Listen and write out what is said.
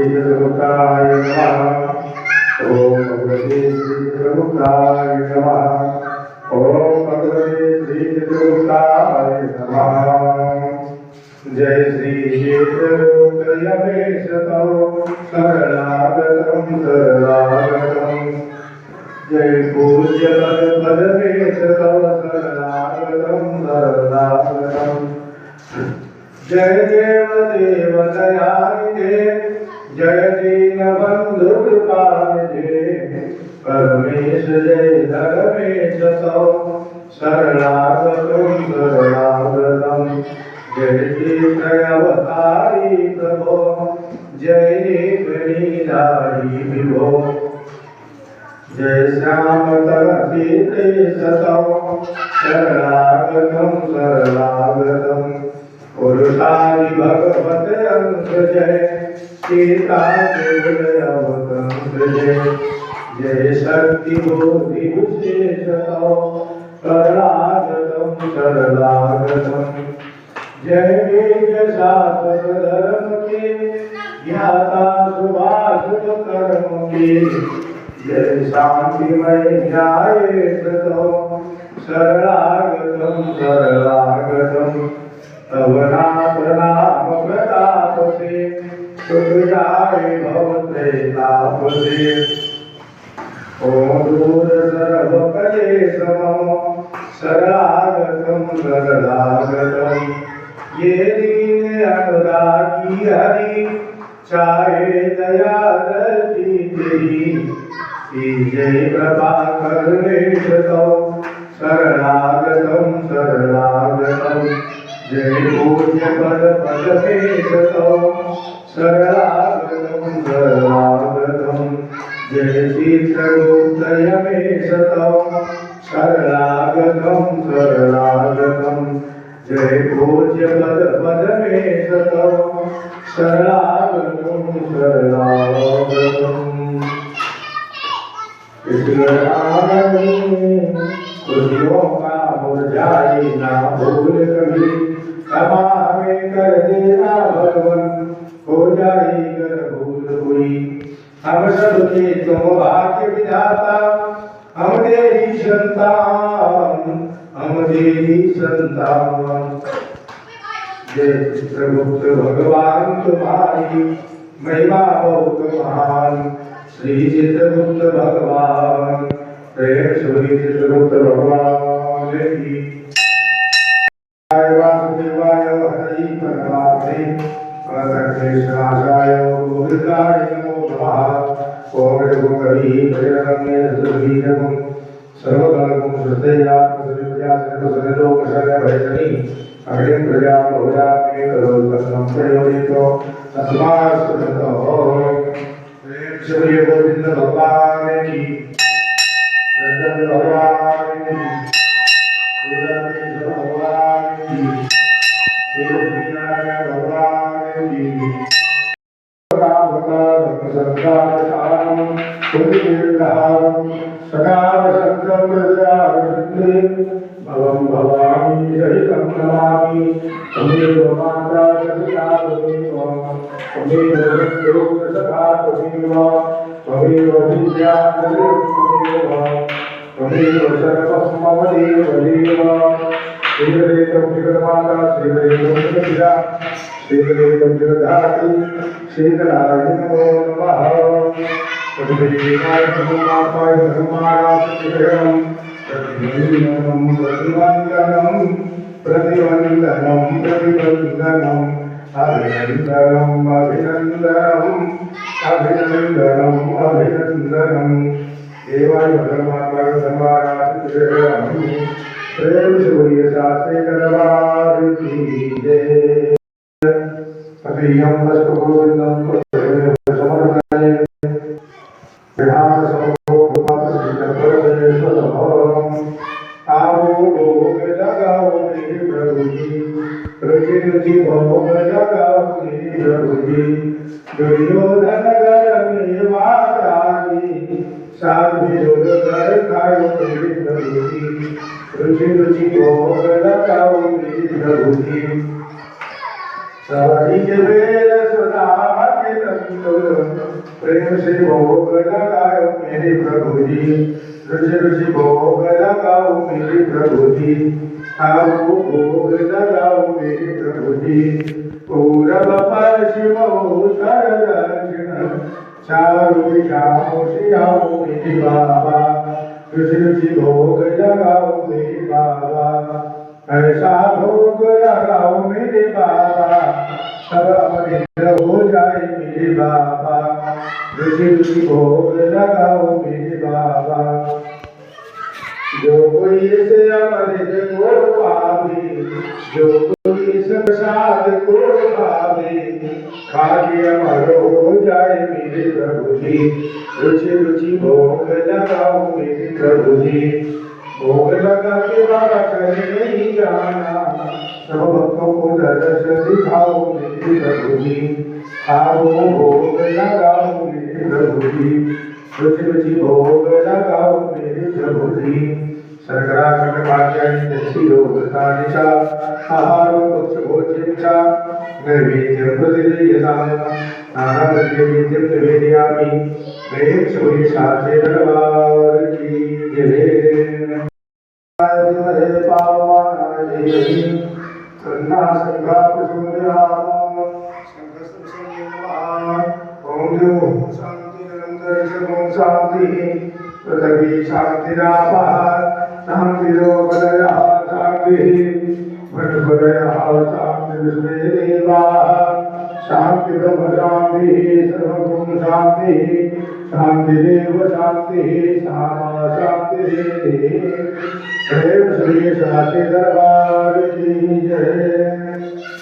श्रीचतुर्मुखाय नमः। ओम भगवते श्रीचतुर्मुखाय नमः। ओम भगवते श्रीचतुर्मुखाय नमः। जय श्री क्षेत्रयमेशतो शरणागतं शरणागतं। जय पूज्य पदमेशतो शरणागतं शरणागतं। जय देव दयानिधे जय दीनबंधु कृपानिधे परमेश जय धर्मेश तौ शरणागतं शरणागतं। जय तीर्थावतारी प्रभो जय गणिधारी विभो। जय श्याम तीर्थे सतौ शरणागतं शरणागतं। पुरुषादि भगवत अंश जय सीता अवतंस जय। जय शक्ति बोधि विशेषतौ शरणागतं शरणागतं। जय वेद शास्त्र धर्म के ज्ञाता शुभाशुभ कर्म के। जय शांतिमय न्याय सतो शरणागतं शरणागतं। तव नाम प्रताप से सुख जाए भवते ताप से। ओम दूर सर्व क्लेश मम शरणागतं शरणागतं। ये दीन अनुरागी हरि चाहे दया दर्शी तेरी। जय कृपा करुणेश तौ शरणागतं शरणागतं। जय पूज्य पदमेश तौ शरणागतं शरणागतं। जय चित्रगुप्तयमेश तौ शरणागतं शरणागतं। जय पूज्य पदमेश तौ शरणागतं शरणागतं। खुशियों का मुरझाए ना भूल कभी क्षमा में कर देना भगवन हो जाएगी भूल हुई। हम सबके तुम भाग्य विधाता हम तेरी संतान हम तेरी संतान। जय चित्रगुप्त भगवान तुम्हारी महिमा बहुत महान। श्री चित्रगुप्त भगवान प्रेम श्री चित्रगुप्त भगवान की। वासुदेवाय हरि परमात्मे अनंतेश्वराय गोविंदाय नमो नमः। ओम रघुपति प्रेरणे सुधीरं सर्वकालं श्रद्धेयात्मसर्वज्ञा सर्वसर्वलोक शरणभयजनी। अग्निं प्रजा बहुजामे करोतनं प्रयोजितो तस्मात्सुतो। प्रेम श्री गोविंद भगवान की। कृष्ण भगवान की। भगवान की। भगवान की। भवं भवानी सहितं नमामि। त्वमेव माता पिता त्वमेव त्वमेव बन्धुः सखा त्वमेव त्वमेव विद्या त्वमेव त्वमेव सर्वं मम देव। श्रीगणेशं जगन्माता श्रीगणेशं जगद्पिता श्रीगणेशं जगद्धात्री श्रीगणाय नमो नमः। तद्देवाय धर्माय धर्माराधनं प्रतिवन्दनं प्रतिवन्दनं प्रतिवन्दनं प्रतिवन्दनं। अभिनन्दनं अभिनन्दनं अभिनन्दनं अभिनन्दनं। देवाय धर्माय धर्माराधनं प्रेम सूर्य शास्त्रे करवार की जय। अभियम वस्तु गोविंदम समर्पयामि। विधान समोपम श्रीचक्रधरेश्वरम्। आओ भोग लगाओ मेरे प्रभु जी। रुचि रुचि भोग लगाओ मेरे प्रभु जी। दुर्योधन गढ़ में माताजी साधु कर खाओ मेरे प्रभु जी। रुचि रुचि भोग लगाओ मेरे प्रभु जी। सवारी के बेर सुदामा के प्रेम से भोग लगाओ मेरे प्रभु जी, रुचि रुचि भोग लगाओ मेरे प्रभु जी, आओ भोग लगाओ मेरे प्रभु जी। पूरब पश्चिम उत्तर दक्षिण चारों दिशाओं से आओ मेरे बाबा, रुचि रुचि भोग लगाओ मेरे बाबा, ऐसा भोग लगाओ मेरे बाबा, सब अमृत हो जाए मेरे बाबा, रुचि रुचि भोग लगाओ मेरे बाबा। जो कोई इस अमृत को पावे, जो कोई इस प्रसाद को पावे, खाके अमर हो जाए मेरे प्रभु जी, रुचि रुचि भोग लगाओ मेरे प्रभु जी। भोग लगा के बाबा चले नहीं जाना, सब भक्तों को दर्श दिखाओ मेरे प्रभु जी, आओ भोग लगाओ मेरे प्रभु जी, रुचि रुचि भोग लगाओ मेरे प्रभु जी। शर्करा खंडकाचार्य दक्षी लोकतानिचा आहारो पक्ष भोज्यंचा नैवेद्यं प्रतिदेयताम् नानावद्यवेद्यं निवेदयामि प्रेम से साचे दरबार की जय। हरे पावनाय कन्ना संघा प्रचोदयाम संघ संयमः। ओम देव शांति निरंतर शांति पृथ्वी शांतिरापः शांतिरोपदयः शांतिः वटपदयः शांतिर्विश्वेदेवाः शांति ब्रह्म शांतिः सर्वगुण शांतिः शांतिरेव शांतिः सामा शांतिः। प्रेम श्री साचे दरबार की जय।